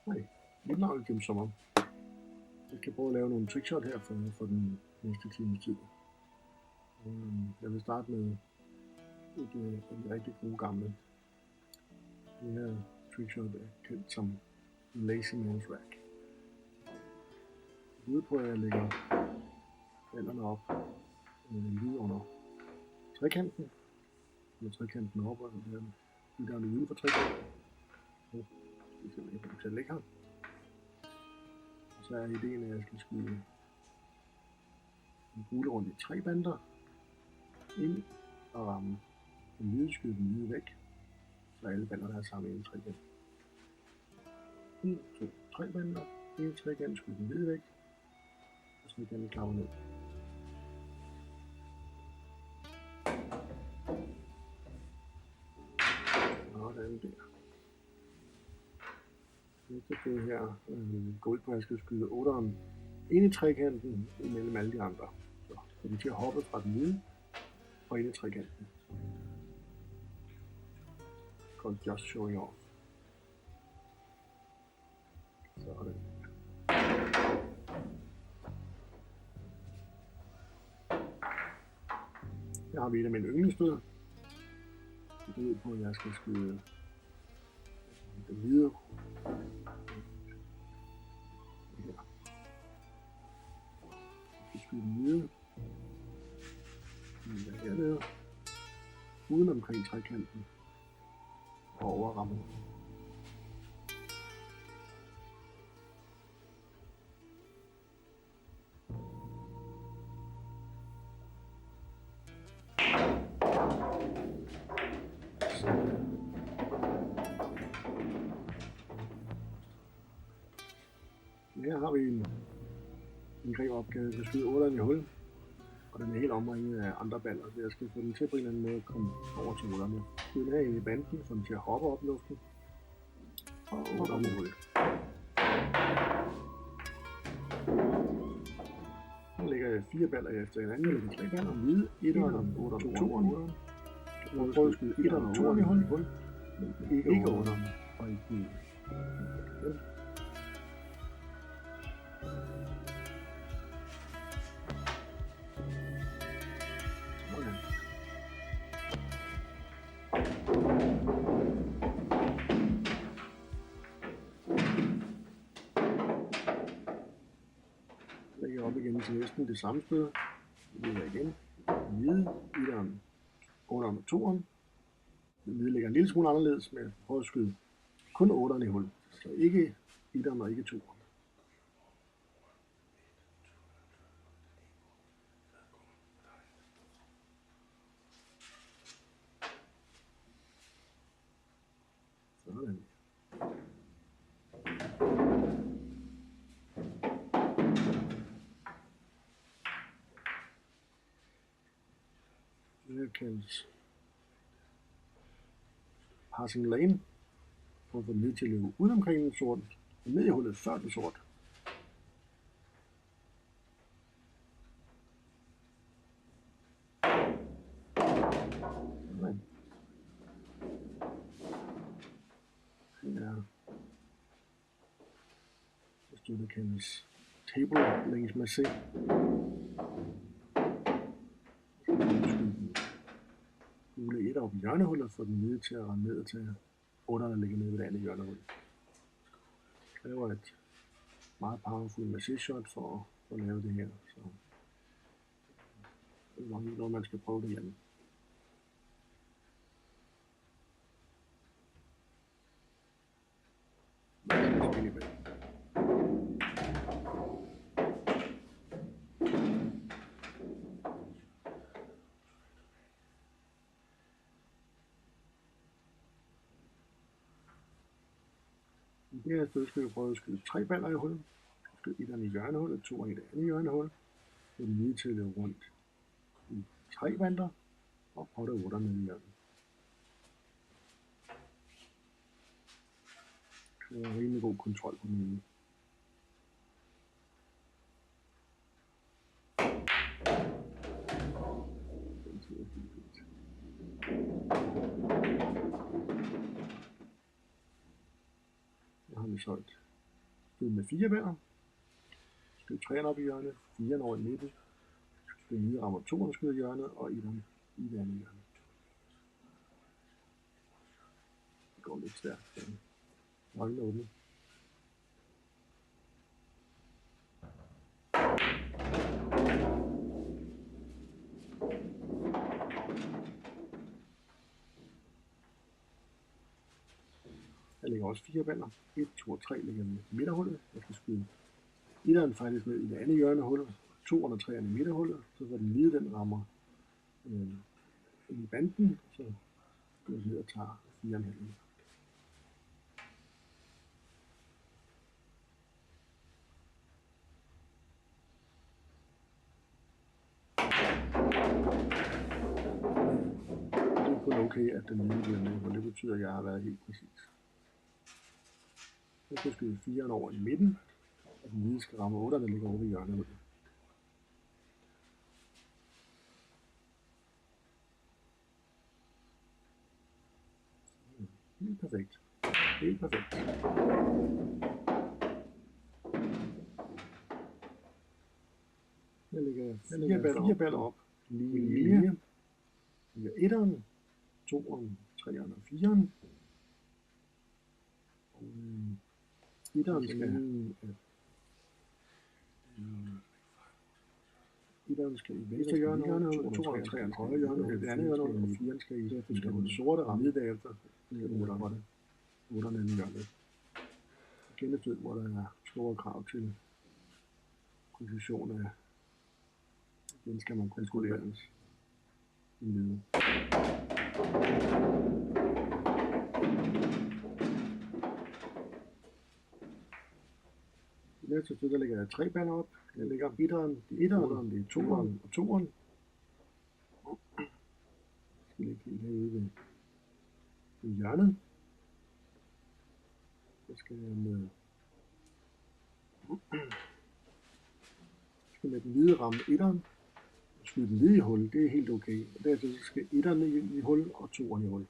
Hej, mit navn er Jim Sommer. Jeg skal prøve at lave nogle trickshot her for den næste times tid. Jeg vil starte med en rigtig god gamle. Det her trickshot er kendt som Lazy Man's Rack. Ude på at jeg lægger ballerne op lige under trekanten. Med trekanten op, og det der uden for trekanten. Det skal jeg til at lægge her. Så er ideen, at jeg skal skyde en kugle rundt i 3 bander ind og ramme den hvide, skyde den hvide væk, så alle banderne er sammen i en trekant. 1, 2, 3 bander, en trekant, skyde den hvide væk, og trekanten klapper ned. Sådan der. Næste sted her går ud på, at jeg skal skyde 8'eren ind i trekanten imellem alle de andre. Så får de til at hoppe fra den hvide og ind i trekanten. Called just showing off. Sådan. Her har vi et af mine yndlingsstød. Det går ud på, at jeg skal skyde den hvide. Jeg skal skyde den hvide. Hernede. Uden omkring trekanten. Og overramme. Her har vi en greb opgave, der skyder 8'eren i hul, og den er helt omringet af andre baller, så jeg skal få den til på en eller anden måde at komme over til 8'erne. Skyde den her ind i banden, få den til at hoppe op i luften, og 8'eren i hul. Nu lægger jeg 4 baller efter hinanden, jeg lægger 3 baller hvide, 1'eren, 8'eren, 2'eren. Jeg prøver at skyde 1'eren og 2'eren i hul, men ikke 8'eren og ikke hvide. Lægger op igen til næsten det samme sted. Lægger igen. Hvide, 1'eren, 8'eren og 2'eren. Den hvide ligger en lille smule anderledes, med at prøve at skyde kun 8'eren i hul. Så ikke 1'eren og ikke 2'eren. Sådan. Det kaldes passing lane, for at få den ned til at løbe ud omkring den sort, og ned i hullet før den sort. Ja. Det kaldes table længes med C. Kugle 1 op i hjørnehullet, for den hvide til at rende ned til 8'eren, der ligger nede ved det andet hjørnehul. Det kræver et meget powerful massage shot for at lave det her. Så det er nok ikke noget, man skal prøve det hjemme. I det her sted skal vi prøve at skyde 3 baller i hullet. Skyde 1'eren i hjørnehullet, 2'eren i det andet hjørnehul. Få den hvide til at løbe rundt i 3 bander og potte 8'eren ned i hjørnet. Det er en rimelig god kontrol på den hvide. Jeg har lige solgt Skyde med 4 baller. Skyde 3'eren op i hjørnet, 4'eren over i midten. Den hvide rammer 2'eren skyder i hjørnet, og 1'eren i det andet hjørne. Det går lidt stærkt. Øjnene åbne. Der ligger også 4 baller. 1, 2 og 3 ligger i midterhullet. Jeg skal skyde 1'eren faktisk ned i det andet hjørnehul. 2'eren og 3'eren i midterhullet. Så får den hvide, den rammer ind i banden. Så går jeg ned og tager 4'eren herinde. Det er kun okay, at den hvide bliver med, og det betyder, at jeg har været helt præcis. Jeg skal skyde 4'eren over i midten, og den hvide skal ramme 8'eren, der ligger over i hjørnet. Helt perfekt. Helt perfekt. Der ligger 4 baller op. Lige i linje. Der ligger 1'eren, 2'eren, 3'eren og 4'eren. Og 1'eren skal i venstre hjørne, 2'eren og 3'eren højre hjørne, det andet hjørne, og 4'eren skal i den sorte ramme derefter. Det er 8'eren i hjørnet. Igen et sted, hvor der er store krav til præcision af. Den skal man kontrollere i lede. I næste stykke lægger jeg 3 baller op. Jeg lægger 1'eren, det er 1'eren, det er 2'eren og 2'eren. Jeg skal lægge helt herude ved hjørnet. Så skal jeg med den hvide ramme 1'eren. Skyde den hvide i hul, det er helt okay. Og derefter skal 1'eren i hul og 2'eren i hul.